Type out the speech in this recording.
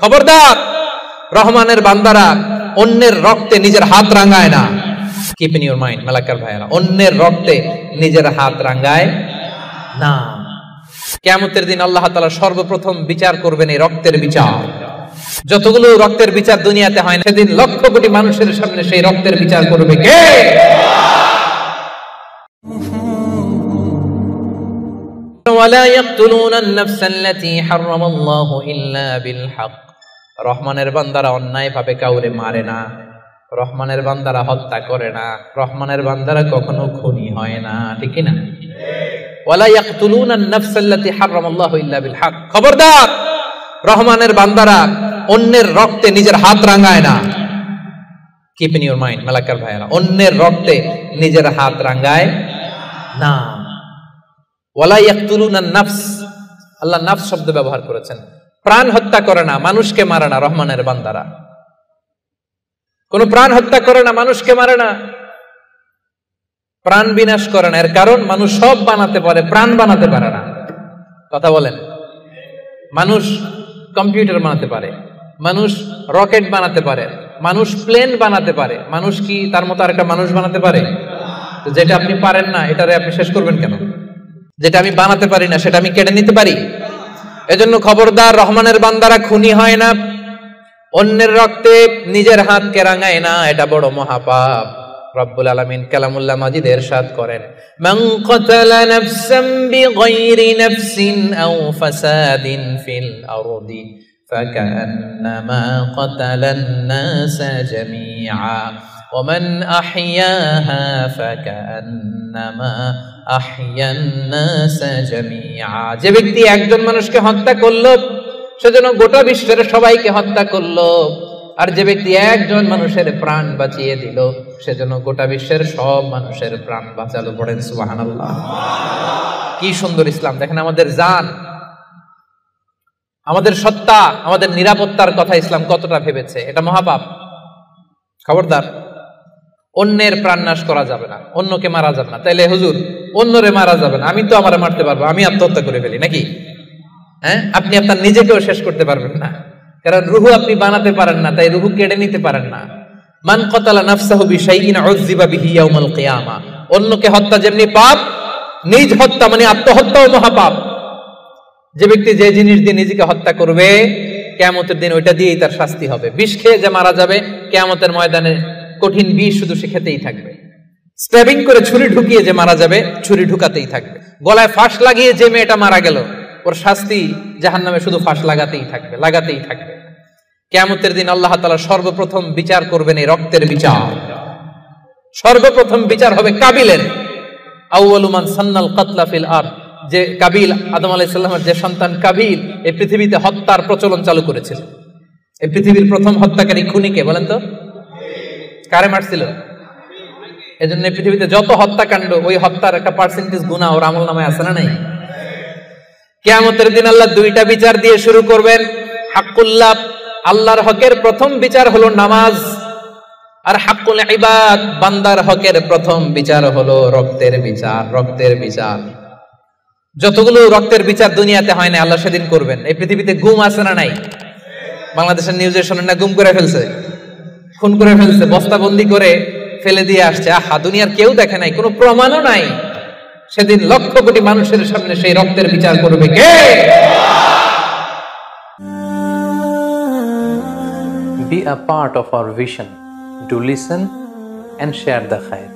খবরদার, রহমানের বান্দারা অন্যের রক্তে নিজের হাত রাঙায় না। Keep in your mind Malakar ভাইরা, অন্যের রক্তে নিজের হাত রাঙায় না। কিয়ামতের দিন আল্লাহ তাআলা সর্বপ্রথম বিচার করবেন এই রক্তের বিচার। যতগুলো রক্তের বিচার দুনিয়াতে হয় না, সেদিন লক্ষ কোটি মানুষের সামনে সেই রক্তের বিচার করবে কে? ওয়ালা ইয়াকতুলুনা আন-নাফসা আল্লাতী হারামাল্লাহু ইল্লা বিল হক। রহমানের বান্দারা অন্যায় ভাবে কাউরে মারে না, রহমানের বান্দারা হত্যা করে না, রহমানের বান্দারা কখনো খুনি হয় না, ঠিক কি না? ওয়ালা ইয়াকতুলুনা আন-নাফসা আল্লাতী হারামাল্লাহু ইল্লা বিল হক। খবরদার, রহমানের বান্দারা অন্যের রক্তে নিজের হাত রাঙায় না। Keep in your mind Malakar ভাইরা, অন্যের রক্তে নিজের হাত রাঙায় না। ওয়ালা ইয়াকতুলুনা আন-নাফস, আল্লাহ নাফস শব্দ ব্যবহার করেছেন। প্রাণ হত্যা করে না, মানুষকে মারে না রহমানের বান্দারা। কোন প্রাণ হত্যা করে না, মানুষকে মারে না, প্রাণ বিনাশ করে না। এর কারণ মানুষ সব বানাতে পারে, প্রাণ বানাতে পারে না। কথা বলেন। মানুষ কম্পিউটার বানাতে পারে, মানুষ রকেট বানাতে পারে, মানুষ প্লেন বানাতে পারে। মানুষ কি তার মতো আরেকটা মানুষ বানাতে পারে? তো যেটা আপনি পারেন না, এটারে আপনি শেষ করবেন কেন? যেটা আমি বানাতে পারি না, সেটা আমি কেড়ে নিতে পারি? এজন্য খবরদার, রহমানের বান্দারা খুনি হয় না, অন্যের রক্তে নিজের হাতকে রাঙায় না, এটা বড় মহাপাপ। রব্বুল আলামিন কালামুল্লাহ মাজিদে ইরশাদ করেন, মান কাতালা নাফসান বিগাইরি নাফসিন আও ফাসাদিন ফিল আরদি ফাকান্নামা কাতালান নাসা জামিআ ওয়া মান আহইয়াহা ফাকান্নামা আহইয়ান নাসা জামিআ। যে ব্যক্তি একজন মানুষকে হত্যা করলো, সেজন্য গোটা বিশ্বের সবাইকে হত্যা করলো। আর যে ব্যক্তি একজন মানুষের প্রাণ বাঁচিয়ে দিল, সেজন্য গোটা বিশ্বের সব মানুষের প্রাণ বাঁচালো। পড়েন সুবহানাল্লাহ। কি সুন্দর ইসলাম! দেখেন, আমাদের জান, আমাদের সত্তা, আমাদের নিরাপত্তার কথা ইসলাম কতটা ভেবেছে। এটা মহাপাপ। খবরদার, অন্যের প্রাণ নাশ করা যাবে না, অন্যকে মারা যাবে না। তাইলে হুজুর, অন্যরে মারা যাবে না, আমি তো আমারে মারতে পারবো, আমি আত্মহত্যা করে ফেলি নাকি? হ্যাঁ, আপনি আপনার নিজেকেও শেষ করতে পারবেন না, কারণ রুহু আপনি বানাতে পারেন না, তাই রুহু কেড়ে নিতে পারেন না। মান কাতালা নাফসাহু বিশাইইন উযযিবা বিহি ইয়াউমাল কিয়ামা। অন্যকে হত্যা যেমনি পাপ, নিজ হত্যা মানে আত্মহত্যাও মহাপাপ। যে ব্যক্তি যে জিনিস দিয়ে নিজেকে হত্যা করবে, কিয়ামতের দিন ওইটা দিয়েই তার শাস্তি হবে। বিষ খেয়ে যে মারা যাবে, কিয়ামতের ময়দানে কঠিন বিষ শুধু সে খেতেই থাকবে। স্ট্যাবিং করে ছুরি ঢুকিয়ে যে মারা যাবে, ছুরি ঢুকাতেই থাকবে। গলায় ফাঁস লাগিয়ে যে মেয়েটা মারা গেল, ওর শাস্তি জাহান্নামে শুধু ফাঁস লাগাতেই থাকবে, লাগাতেই থাকবে। কিয়ামতের দিন আল্লাহ তাআলা সর্বপ্রথম বিচার করবেন এই রক্তের বিচার। সর্বপ্রথম বিচার হবে কাবিলের। আউয়ালু মান সান্নাল কাতলা ফিল আরদ। যে কাবিল, আদম আলাইহিস সালামের যে সন্তান কাবিল, এই পৃথিবীতে হত্যার প্রচলন চালু করেছিল। এই পৃথিবীর প্রথম হত্যাকারী খুনিকে বলেন তো? কারে মারছিল? এজন্য পৃথিবীতে যত হত্যাকাণ্ড, ওই হত্যার একটা পার্সেন্টেজ গুনাহ ওর আমলনামায় আছে না নাই? কিয়ামতের দিন আল্লাহ দুইটা বিচার দিয়ে শুরু করবেন। হাক্কুল্লাহ, আল্লাহর হকের প্রথম বিচার হলো নামাজ। আর হাক্কুল ইবাদ, বান্দার হকের প্রথম বিচার হলো রক্তের বিচার। রক্তের বিচার, যতগুলো রক্তের বিচার দুনিয়াতে হয় না, আল্লাহ সেদিন করবেন। এই পৃথিবীতে গুম আছে না নাই? বাংলাদেশের নিউজে শোনেন না, গুম করে ফেলছে, খুন করে ফেলছে, বস্তাবন্দি করে ফেলে দিয়ে আসছে। আহা, দুনিয়ার কেউ দেখে নাই, কোনো প্রমাণও নাই। সেদিন লক্ষ কোটি মানুষের সামনে সেই রক্তের বিচার করবে কে? Be a part of our vision. Do listen and share the khair.